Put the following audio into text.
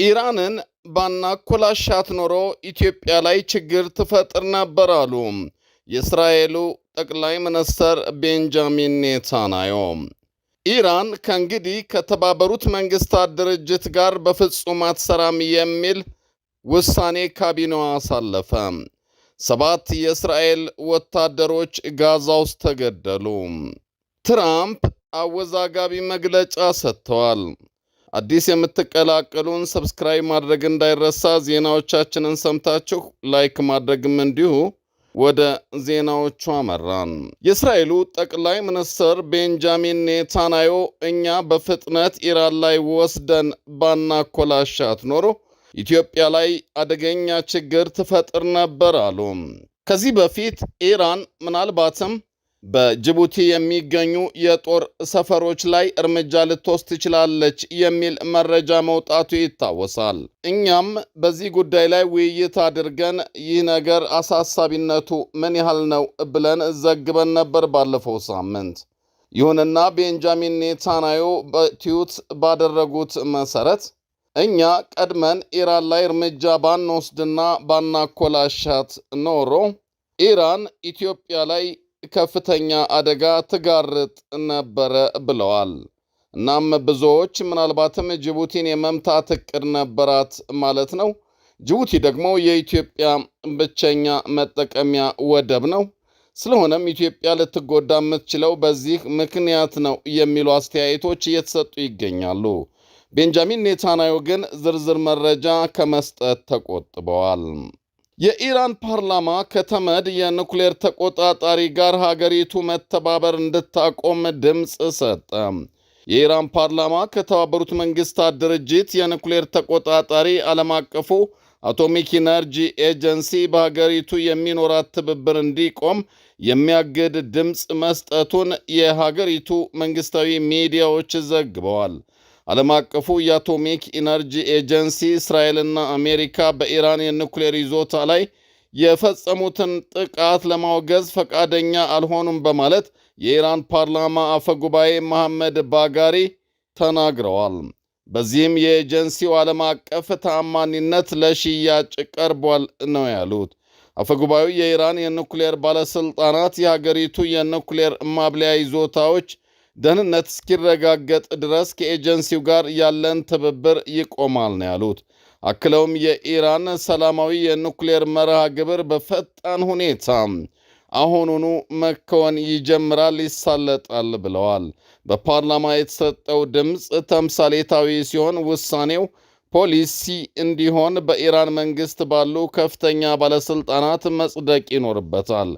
ኢራንን ባናኮላሻት ኖሮ ኢትዮጵያ ላይ ችግር ትፈጥር ነበር አሉ የእስራኤሉ ጠቅላይ ሚኒስትር ቤንጃሚን ኔታንያሁ። ኢራን ከእንግዲህ ከተባበሩት መንግስታት ድርጅት ጋር በፍጹም አትሰራም የሚል ውሳኔ ካቢኔው አሳለፈ። 7 የእስራኤል ወታደሮች ጋዛ ውስጥ ተገደሉ። ትራምፕ አወዛጋቢ መግለጫ ሰጥተዋል። አዲስ የምትቀላቀሉን ሰብስክራይብ ማድረግ እንዳይረሳ። ዜናዎቻችንን ሰምታችሁ ላይክ ማድረግም እንዲሁ። ወደ ዜናዎቹ አመራን። የእስራኤሉ ጠቅላይ ሚኒስትር ቤንጃሚን ኔታንያሁ እኛ በፍጥነት ኢራን ላይ ወስደን ባናኮላሻት ኖሮ ኢትዮጵያ ላይ አደገኛ ችግር ትፈጥር ነበር አሉ። ከዚህ በፊት ኢራን ምናልባትም በጅቡቲ የሚገኙ የጦር ሰፈሮች ላይ እርምጃ ልትወስድ ትችላለች የሚል መረጃ መውጣቱ ይታወሳል። እኛም በዚህ ጉዳይ ላይ ውይይት አድርገን ይህ ነገር አሳሳቢነቱ ምን ያህል ነው ብለን ዘግበን ነበር ባለፈው ሳምንት። ይሁንና ቤንጃሚን ኔታንያሁ በትዊት ባደረጉት መሰረት እኛ ቀድመን ኢራን ላይ እርምጃ ባንወስድና ባናኮላሻት ኖሮ ኢራን ኢትዮጵያ ላይ ከፍተኛ አደጋ ትጋርጥ ነበረ ብለዋል። እናም ብዙዎች ምናልባትም ጅቡቲን የመምታት እቅድ ነበራት ማለት ነው። ጅቡቲ ደግሞ የኢትዮጵያ ብቸኛ መጠቀሚያ ወደብ ነው። ስለሆነም ኢትዮጵያ ልትጎዳ የምትችለው በዚህ ምክንያት ነው የሚሉ አስተያየቶች እየተሰጡ ይገኛሉ። ቤንጃሚን ኔታንያሁ ግን ዝርዝር መረጃ ከመስጠት ተቆጥበዋል። የኢራን ፓርላማ ከተመድ የኑክሌር ተቆጣጣሪ ጋር ሀገሪቱ መተባበር እንድታቆም ድምፅ ሰጠ። የኢራን ፓርላማ ከተባበሩት መንግስታት ድርጅት የኑክሌር ተቆጣጣሪ ዓለም አቀፉ አቶሚክ ኢነርጂ ኤጀንሲ በሀገሪቱ የሚኖራት ትብብር እንዲቆም የሚያግድ ድምፅ መስጠቱን የሀገሪቱ መንግስታዊ ሚዲያዎች ዘግበዋል። ዓለም አቀፉ የአቶሚክ ኢነርጂ ኤጀንሲ እስራኤልና አሜሪካ በኢራን የኑክሌር ይዞታ ላይ የፈጸሙትን ጥቃት ለማውገዝ ፈቃደኛ አልሆኑም በማለት የኢራን ፓርላማ አፈጉባኤ መሐመድ ባጋሪ ተናግረዋል። በዚህም የኤጀንሲው ዓለም አቀፍ ተአማኒነት ለሽያጭ ቀርቧል ነው ያሉት። አፈጉባኤው የኢራን የኑክሌር ባለሥልጣናት የሀገሪቱ የኑክሌር ማብለያ ይዞታዎች ደህንነት እስኪረጋገጥ ድረስ ከኤጀንሲው ጋር ያለን ትብብር ይቆማል ነው ያሉት። አክለውም የኢራን ሰላማዊ የኑክሌር መርሃ ግብር በፈጣን ሁኔታ አሁኑኑ መከወን ይጀምራል፣ ይሳለጣል ብለዋል። በፓርላማ የተሰጠው ድምፅ ተምሳሌታዊ ሲሆን ውሳኔው ፖሊሲ እንዲሆን በኢራን መንግስት ባሉ ከፍተኛ ባለሥልጣናት መጽደቅ ይኖርበታል።